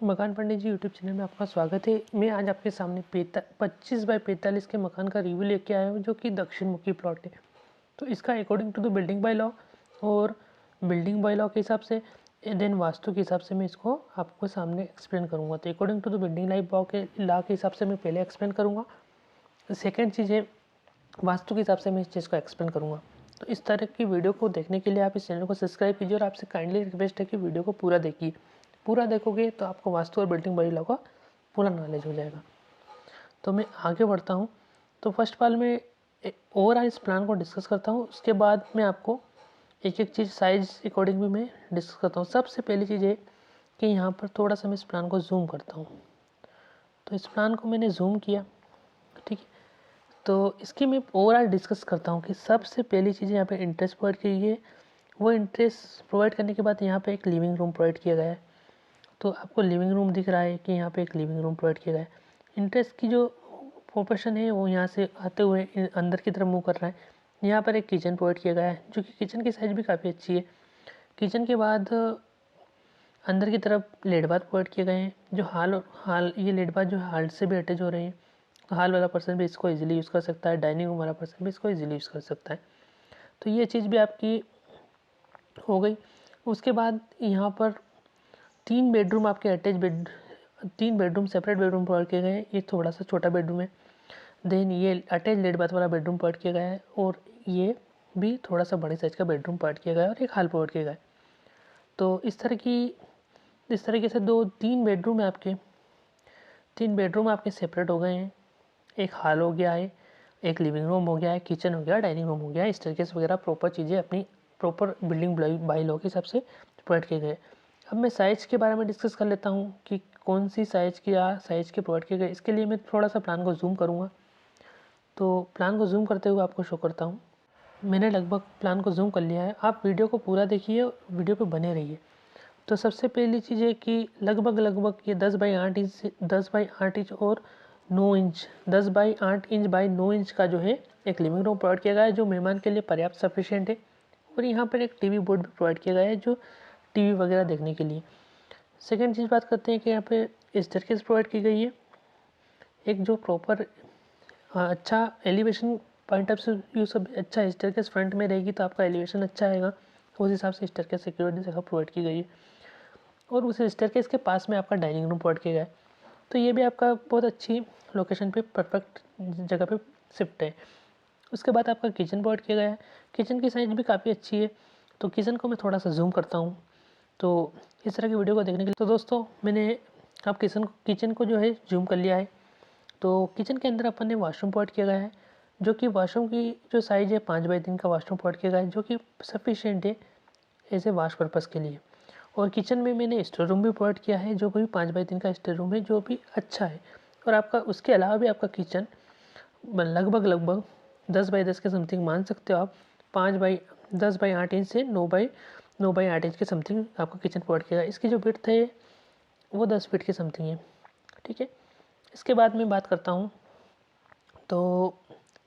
मकान पंडित जी YouTube channel में आपका स्वागत है। मैं आज आपके सामने 25 बाई 45 के मकान का रिव्यू लेके आया हूँ, जो कि दक्षिण मुखी प्लॉट है। तो इसका according to the building bylaw और बिल्डिंग बाय लॉ के हिसाब से देन वास्तु के हिसाब से मैं इसको आपको सामने एक्सप्लेन करूँगा। तो according to the building law के हिसाब से मैं पहले एक्सप्लेन करूँगा। सेकेंड चीज़ है वास्तु के हिसाब से मैं इस चीज़ को एक्सप्लेन करूँगा। तो इस तरह की वीडियो को देखने के लिए आप इस चैनल को सब्सक्राइब कीजिए और आपसे काइंडली रिक्वेस्ट है कि वीडियो को पूरा देखिए। पूरा देखोगे तो आपको वास्तु और बिल्डिंग बाय लॉ का पूरा नॉलेज हो जाएगा। तो मैं आगे बढ़ता हूँ। तो फर्स्ट ऑफ ऑल मैं ओवरऑल इस प्लान को डिस्कस करता हूँ, उसके बाद मैं आपको एक एक चीज़ साइज अकॉर्डिंग भी मैं डिस्कस करता हूँ। सबसे पहली चीज़ है कि यहाँ पर थोड़ा सा मैं इस प्लान को जूम करता हूँ। तो इस प्लान को मैंने जूम किया, ठीक है। तो इसकी मैं ओवरऑल डिस्कस करता हूँ कि सबसे पहली चीज़ यहाँ पे इंटरेस्ट प्रोवाइड की गई है। वो इंटरेस्ट प्रोवाइड करने के बाद यहाँ पे एक लिविंग रूम प्रोवाइड किया गया है। तो आपको लिविंग रूम दिख रहा है कि यहाँ पे एक लिविंग रूम प्रोवाइड किया गया है। इंटरेस्ट की जो प्रोपोर्शन है वो यहाँ से आते हुए अंदर की तरफ मूव कर रहा है। यहाँ पर एक किचन प्रोवाइड किया गया है, जो कि किचन की साइज़ भी काफ़ी अच्छी है। किचन के बाद अंदर की तरफ लेट बाथ प्रोवाइड किए गए हैं, जो हाल ये लेट बाथ जो हाल से भी अटैच हो रहे हैं। तो हाल वाला पर्सन भी इसको इजीली यूज़ कर सकता है, डाइनिंग रूम वाला पर्सन भी इसको इजीली यूज़ कर सकता है। तो ये चीज़ भी आपकी हो गई। उसके बाद यहाँ पर 3 बेडरूम आपके attach 3 bedroom separate bedroom provide किए गए हैं। ये थोड़ा सा छोटा बेडरूम है। देन ये अटैच लेट बाथ वाला बेडरूम प्रोवाइड किया गया है, और ये भी थोड़ा सा बड़े साइज़ का बेडरूम प्रोवाइड किया गया है, और एक हॉल प्रोवाइड किया गया है। तो इस तरीके से 3 बेडरूम है आपके। 3 बेडरूम आपके सेपरेट हो गए हैं। एक हॉल हो गया है, एक लिविंग रूम हो गया है, किचन हो गया, डाइनिंग रूम हो गया है। स्टेयरकेस वगैरह प्रॉपर चीज़ें अपनी प्रॉपर बिल्डिंग बाय लॉ के हिसाब से प्रोवाइड किए गए। अब मैं साइज़ के बारे में डिस्कस कर लेता हूँ कि कौन सी साइज़ के प्रोवाइड किए गए। इसके लिए मैं थोड़ा सा प्लान को जूम करूँगा। तो प्लान को जूम करते हुए आपको शो करता हूँ। मैंने लगभग प्लान को जूम कर लिया है। आप वीडियो को पूरा देखिए, वीडियो पे बने रहिए। तो सबसे पहली चीज़ है कि लगभग ये 10 बाई 8 इंच और 9 inch 10 by 8 inch by 9 inch का जो है एक लिविंग रूम प्रोवाइड किया गया है, जो मेहमान के लिए पर्याप्त सफिशिएंट है। और यहाँ पर एक टीवी बोर्ड भी प्रोवाइड किया गया है, जो टीवी वगैरह देखने के लिए। सेकेंड चीज़ बात करते हैं कि यहाँ पे स्टेयरकेस प्रोवाइड की गई है, एक जो प्रॉपर अच्छा एलिवेशन पॉइंट ऑफ व्यू सब अच्छा है। स्टेयरकेस फ्रंट में रहेगी तो आपका एलिवेशन अच्छा आएगा, उस हिसाब से स्टेयरकेस सिक्योरिटी जगह प्रोवाइड की गई है। और उस स्टेयरकेस के पास में आपका डाइनिंग रूम प्रोवाइड किया गया है। तो ये भी आपका बहुत अच्छी लोकेशन पे परफेक्ट जगह पे शिफ्ट है। उसके बाद आपका किचन प्रोवाइड किया गया है। किचन की साइज़ भी काफ़ी अच्छी है। तो किचन को मैं थोड़ा सा जूम करता हूँ। तो इस तरह की वीडियो को देखने के लिए तो दोस्तों मैंने आप किचन को जो है जूम कर लिया है। तो किचन के अंदर अपन ने वॉशरूम प्रोवाइड किया गया है, जो कि वॉशरूम की जो साइज़ है 5 बाई 3 का वॉशरूम प्रोवाइड किया गया है, जो कि सफिशिएंट है एज ए वॉश पर्पज़ के लिए। और किचन में मैंने स्टोर रूम भी प्रोवाइड किया है, जो भी 5 बाई 3 का स्टोर रूम है, जो भी अच्छा है। और आपका उसके अलावा भी आपका किचन लगभग 10 बाई 10 के समथिंग मान सकते हो आप। 10 बाई 8 इंच से 9 बाई 8 इंच के समथिंग आपका किचन प्रोवाइड किया है। इसकी जो विड्थ है वो 10 फीट के समथिंग है, ठीक है। इसके बाद मैं बात करता हूँ, तो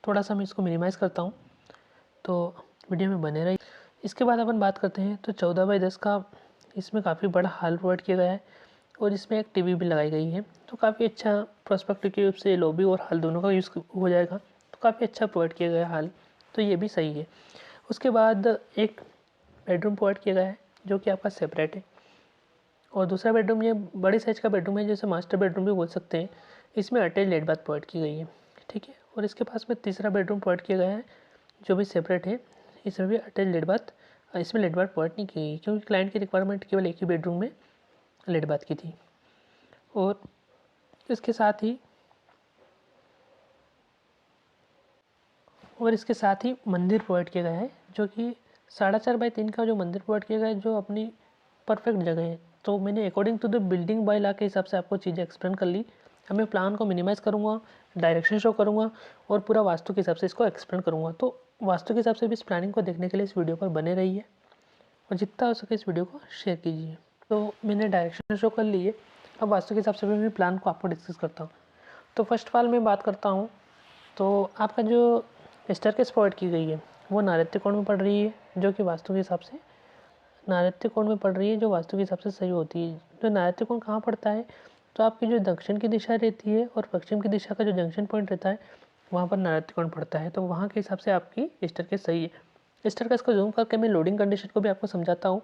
थोड़ा सा मैं इसको मिनिमाइज़ करता हूँ, तो वीडियो में बने रही। इसके बाद अपन बात करते हैं तो 14 बाई 10 का इसमें काफ़ी बड़ा हॉल प्रोवाइड किया गया है, और इसमें एक टीवी भी लगाई गई है। तो काफ़ी अच्छा प्रोस्पेक्टिव के रूप से लॉबी और हॉल दोनों का यूज़ हो जाएगा। तो काफ़ी अच्छा प्रोवाइड किया गया है हॉल, तो ये भी सही है। उसके बाद एक बेडरूम प्रोवाइड किया गया है, जो कि आपका सेपरेट है। और दूसरा बेडरूम ये बड़े साइज़ का बेडरूम है, जैसे मास्टर बेडरूम भी बोल सकते हैं। इसमें अटैच लेट बाथ प्रोवाइड की गई है, ठीक है। और इसके पास में तीसरा बेडरूम प्रोवाइड किया गया है, जो भी सेपरेट है। इसमें भी अटैच लेट बाथ इसमें लेट बाथ प्रोवाइड नहीं की गई, क्योंकि क्लाइंट की रिक्वायरमेंट केवल एक ही बेडरूम में लेट बाथ की थी। और इसके साथ ही मंदिर प्रोवाइड किया गया है, जो कि 4.5 बाई 3 का जो मंदिर प्रोवाइड किया गया है, जो अपनी परफेक्ट जगह है। तो मैंने according to the building bylaw के हिसाब से आपको चीज़ें एक्सप्लेन कर ली। अब मैं प्लान को मिनिमाइज़ करूँगा, डायरेक्शन शो करूँगा, और पूरा वास्तु के हिसाब से इसको एक्सप्लेन करूँगा। तो वास्तु के हिसाब से भी इस प्लानिंग को देखने के लिए इस वीडियो पर बने रहिए, और जितना हो सके इस वीडियो को शेयर कीजिए। तो मैंने डायरेक्शन शो कर ली है। अब वास्तु के हिसाब से भी मैं प्लान को आपको डिस्कस करता हूँ। तो फर्स्ट ऑफ ऑल मैं बात करता हूँ, तो आपका जो स्टेयरकेस प्रोवाइड की गई है वो नारत्य कोण में पड़ रही है, जो कि वास्तु के हिसाब से नारत्य कोण में पड़ रही है, जो वास्तु के हिसाब से सही होती है। जो नारद त्रिकोण कहाँ पड़ता है, तो आपकी जो दक्षिण की दिशा रहती है और पश्चिम की दिशा का जो जंक्शन पॉइंट रहता है वहाँ पर नारद त्रिकोण पड़ता है। तो वहाँ के हिसाब से आपकी स्टेयरकेस सही है। स्टेयरकेस को जूम करके मैं लोडिंग कंडीशन को भी आपको समझाता हूँ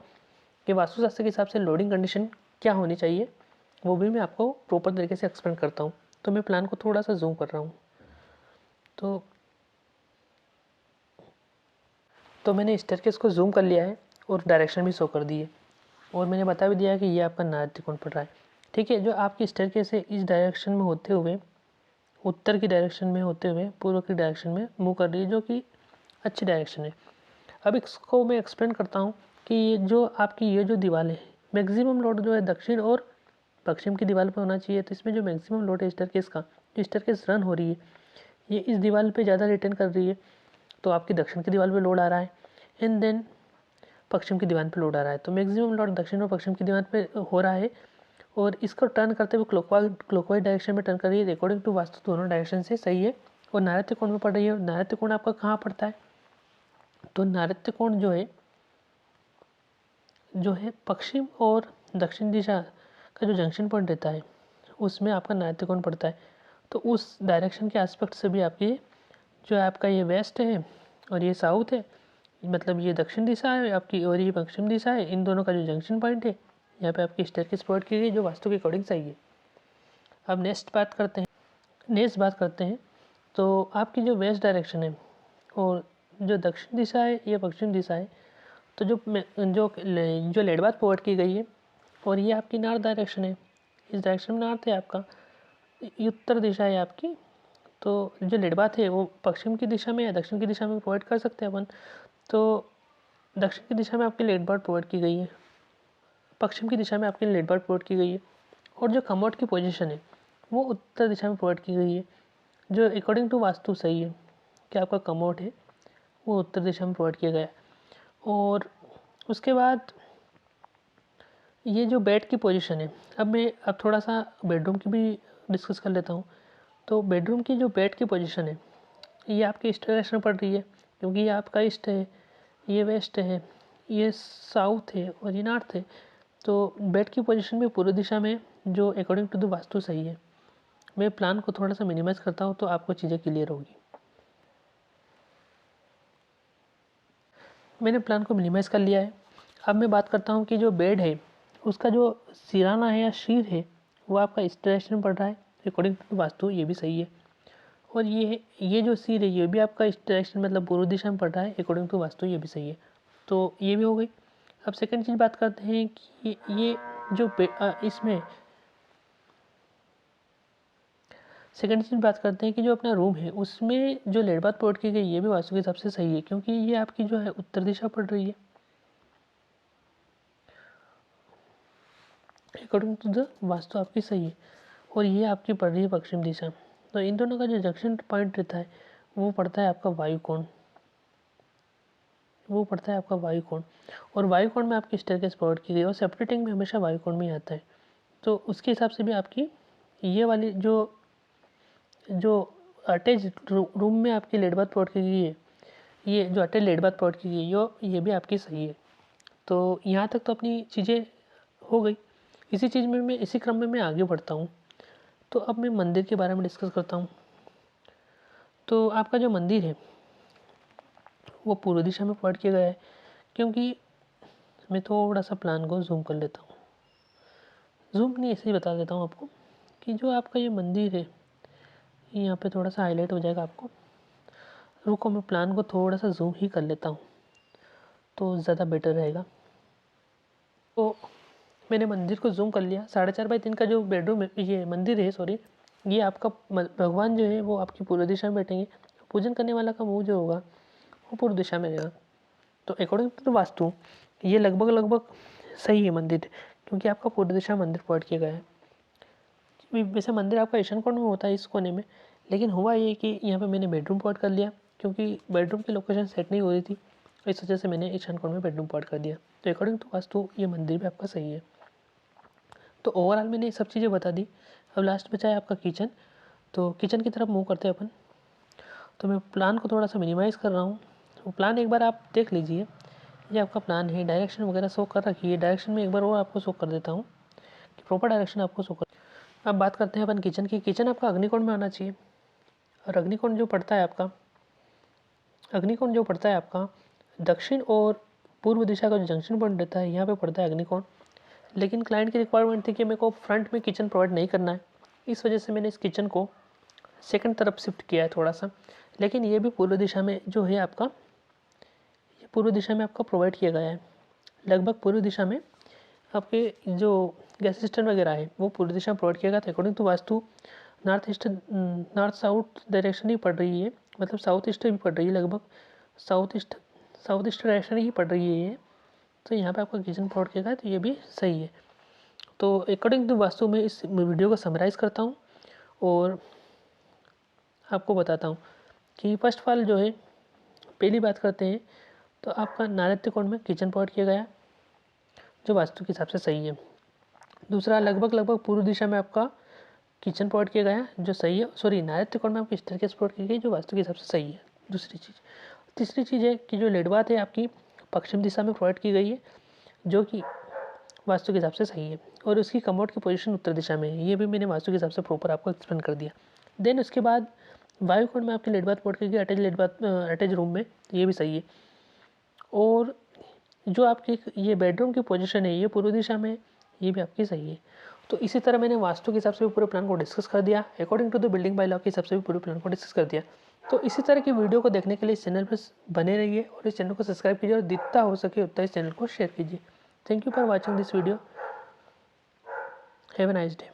कि वास्तुशास्त्र के हिसाब से लोडिंग कंडीशन क्या होनी चाहिए, वो भी मैं आपको प्रॉपर तरीके से एक्सप्लेन करता हूँ। तो मैं प्लान को थोड़ा सा जूम कर रहा हूँ। तो मैंने स्टेयरकेस को जूम कर लिया है और डायरेक्शन भी शो कर दी है, और मैंने बता भी दिया है कि ये आपका नारद त्रिकोण पड़ रहा है। ठीक है, जो आपकी स्टेयरकेस है इस डायरेक्शन में होते हुए, उत्तर की डायरेक्शन में होते हुए पूर्व की डायरेक्शन में मूव कर रही है, जो कि अच्छी डायरेक्शन है। अब इसको मैं एक्सप्लेन करता हूँ कि ये जो आपकी ये जो दीवार है, मैक्सिमम लोड जो है दक्षिण और पश्चिम की दीवार पर होना चाहिए। तो इसमें जो मैक्सिमम लोड है स्टेयरकेस का, जो स्टेयरकेस रन हो रही है ये इस दीवार पे ज़्यादा रिटर्न कर रही है, तो आपकी दक्षिण की दीवार पे लोड आ रहा है, एंड देन पश्चिम की दीवार पे लोड आ रहा है। तो मैक्सिमम लोड दक्षिण और पश्चिम की दीवार पे हो रहा है, और इसको टर्न करते हुए क्लॉकवाइज डायरेक्शन में टर्न कर रही है। अकॉर्डिंग टू वास्तु दोनों डायरेक्शन से सही है, और नारद त्रिकोण में पड़ रही है। और नारद त्रिकोण आपका कहाँ पड़ता है, तो नारद त्रिकोण जो है पश्चिम और दक्षिण दिशा का जो जंक्शन पॉइंट रहता है उसमें आपका नारद त्रिकोण पड़ता है। तो उस डायरेक्शन के एस्पेक्ट से भी आपकी जो है आपका ये वेस्ट है और ये साउथ है, मतलब ये दक्षिण दिशा है आपकी और ये पश्चिम दिशा है, इन दोनों का जो जंक्शन पॉइंट है यहाँ पे आपकी स्टेयरकेस प्रोवाइड की गई जो वास्तु के अकॉर्डिंग सही है। अब नेक्स्ट बात करते हैं तो आपकी जो वेस्ट डायरेक्शन है और जो दक्षिण दिशा है ये पश्चिम दिशा है, तो जो लेड बात प्रोवाइड की गई है और ये आपकी नॉर्थ डायरेक्शन है, इस डायरेक्शन में नॉर्थ है आपका, ये उत्तर दिशा है आपकी। तो जो लेड बात है वो पश्चिम की दिशा में या दक्षिण की दिशा में प्रोवाइड कर सकते हैं अपन। तो दक्षिण की दिशा में आपकी लेड बार प्रोवाइड की गई है, पश्चिम की दिशा में आपकी लेड बार प्रोवाइड की गई है, और जो कमोड की पोजीशन है वो उत्तर दिशा में प्रोवाइड की गई है, जो अकॉर्डिंग टू वास्तु सही है कि आपका कमोड है वो उत्तर दिशा में प्रोवाइड किया गया है। और उसके बाद ये जो बेड की पोजीशन है, अब थोड़ा सा बेडरूम की भी डिस्कस कर लेता हूँ। तो बेडरूम की जो बेड की पोजीशन है ये आपकी ईस्ट डायरेक्शन में पड़ रही है, क्योंकि ये आपका ईस्ट है, ये वेस्ट है, ये साउथ है और ये नॉर्थ है। तो बेड की पोजीशन भी पूर्व दिशा में जो अकॉर्डिंग टू द वास्तु सही है। मैं प्लान को थोड़ा सा मिनिमाइज़ करता हूँ तो आपको चीज़ें क्लियर होगी। मैंने प्लान को मिनिमाइज़ कर लिया है। अब मैं बात करता हूँ कि जो बेड है उसका जो सिराना है या शीर है वो आपका इस डायरेक्शन में पड़ रहा है, अकॉर्डिंग टू वास्तु ये भी सही है। और ये जो सिर है ये भी आपका इस डायरेक्शन मतलब पूर्व दिशा में पड़ रहा है, अकॉर्डिंग टू वास्तु ये भी सही है। तो ये भी हो गई। अब सेकंड चीज़ बात करते हैं कि ये जो इसमें सेकंड चीज़ बात करते हैं कि जो अपना रूम है उसमें जो लेड बाथ प्रोवाइड की गई ये भी वास्तु के हिसाब से सही है, क्योंकि ये आपकी जो है उत्तर दिशा पड़ रही है, अकॉर्डिंग टू द वास्तु आपकी सही है, और ये आपकी पड़ रही है पश्चिम दिशा। तो इन दोनों का जो जंक्शन पॉइंट रहता है वो पड़ता है आपका वायुकोण, और वायुकोण में आपकी स्टेयरकेस प्रोवाइड की गई और सेपरेटिंग में हमेशा वायुकोण में आता है। तो उसके हिसाब से भी आपकी ये वाली जो अटैच रूम में आपकी लेड बाथ प्रोवाइड की गई है, ये जो अटैच लेड बाथ प्रोवाइड की गई है ये भी आपकी सही है। तो यहाँ तक तो अपनी चीज़ें हो गई। इसी क्रम में मैं आगे बढ़ता हूँ। तो अब मैं मंदिर के बारे में डिस्कस करता हूँ। तो आपका जो मंदिर है वो पूर्व दिशा में प्रोवाइड किया गया है, क्योंकि मैं थोड़ा सा प्लान को जूम कर लेता हूँ। जूम नहीं, ऐसे ही बता देता हूँ आपको कि जो आपका ये मंदिर है यहाँ पे थोड़ा सा हाईलाइट हो जाएगा आपको। रुको, मैं प्लान को थोड़ा सा जूम ही कर लेता हूँ तो ज़्यादा बेटर रहेगा। तो मैंने मंदिर को जूम कर लिया। 4.5x3 का जो बेडरूम है, ये मंदिर है सॉरी, ये आपका भगवान जो है वो आपकी पूर्व दिशा में बैठेंगे। पूजन करने वाला का मुँह जो होगा वो पूर्व दिशा में रहेगा। तो अकॉर्डिंग टू वास्तु ये लगभग सही है मंदिर, क्योंकि आपका पूर्व दिशा मंदिर प्रोवाइड किया गया है। वैसे मंदिर आपका ईशान कोण में होता है, इस कोने में, लेकिन हुआ ये कि यहाँ पे मैंने बेडरूम प्रोवाइड कर लिया, क्योंकि बेडरूम की लोकेशन सेट नहीं हो रही थी, इस वजह से मैंने ईशान कोण में बेडरूम प्रोवाइड कर दिया। तो अकॉर्डिंग टू वास्तु ये मंदिर भी आपका सही है। तो ओवरऑल मैंने ये सब चीज़ें बता दी। अब लास्ट बचा है आपका किचन। तो किचन की तरफ मूव करते हैं अपन। तो मैं प्लान को थोड़ा सा मिनिमाइज़ कर रहा हूँ। तो प्लान एक बार आप देख लीजिए, ये आपका प्लान है, डायरेक्शन वगैरह शो कर रखी है। डायरेक्शन में एक बार और आपको शो कर देता हूँ कि प्रॉपर डायरेक्शन आपको शो कर। अब बात करते हैं अपन किचन की। किचन आपका अग्निकोण में होना चाहिए, और अग्निकोण जो पड़ता है आपका दक्षिण और पूर्व दिशा का जो जंक्शन पॉइंट रहता है, यहाँ पे पड़ता है अग्निकोण। लेकिन क्लाइंट की रिक्वायरमेंट थी कि मेरे को फ्रंट में किचन प्रोवाइड नहीं करना है, इस वजह से मैंने इस किचन को सेकंड तरफ शिफ्ट किया है थोड़ा सा। लेकिन ये भी पूर्व दिशा में जो है आपका, ये पूर्व दिशा में आपका प्रोवाइड किया गया है। लगभग पूर्व दिशा में आपके जो गैस सिस्टम वगैरह है वो पूर्व दिशा में प्रोवाइड किया गया था। According to vastu north south direction ही पड़ रही है, मतलब साउथ ईस्ट भी पड़ रही है, लगभग साउथ ईस्ट डायरेक्शन ही पड़ रही है ये। तो यहाँ पे आपका किचन प्रोवाइड किया गया है, तो ये भी सही है। तो अकॉर्डिंग टू वास्तु में इस वीडियो को समराइज़ करता हूँ और आपको बताता हूँ कि फर्स्ट ऑफ ऑल जो है, पहली बात करते हैं तो आपका नारत्य कोण में किचन प्रोवाइड किया गया जो वास्तु के हिसाब से सही है। दूसरा, लगभग पूर्व दिशा में आपका किचन प्रोवाइड किया गया जो सही है। सॉरी, नारत्य कोण में आपकी स्टेयरकेस प्रोवाइड की गई जो वास्तु के हिसाब से सही है। दूसरी चीज़। तीसरी चीज़ है कि जो लेट बाथ है आपकी पश्चिम दिशा में प्रोवाइड की गई है जो कि वास्तु के हिसाब से सही है, और उसकी कमोड की पोजीशन उत्तर दिशा में है। ये भी मैंने वास्तु के हिसाब से प्रॉपर आपको एक्सप्लेन कर दिया। देन उसके बाद वायुकोण में आपकी लेट बाथ प्रोवाइड की गई अटैच रूम में, ये भी सही है। और जो आपकी ये बेडरूम की पोजीशन है ये पूर्व दिशा में, ये भी आपकी सही है। तो इसी तरह मैंने वास्तु के हिसाब से भी पूरे प्लान को डिस्कस कर दिया, according to the building bylaw के हिसाब से भी पूरे प्लान को डिस्कस कर दिया। तो इसी तरह की वीडियो को देखने के लिए इस चैनल पर बने रहिए और इस चैनल को सब्सक्राइब कीजिए और जितना हो सके उतना इस चैनल को शेयर कीजिए। Thank you for watching this video. Have a nice day.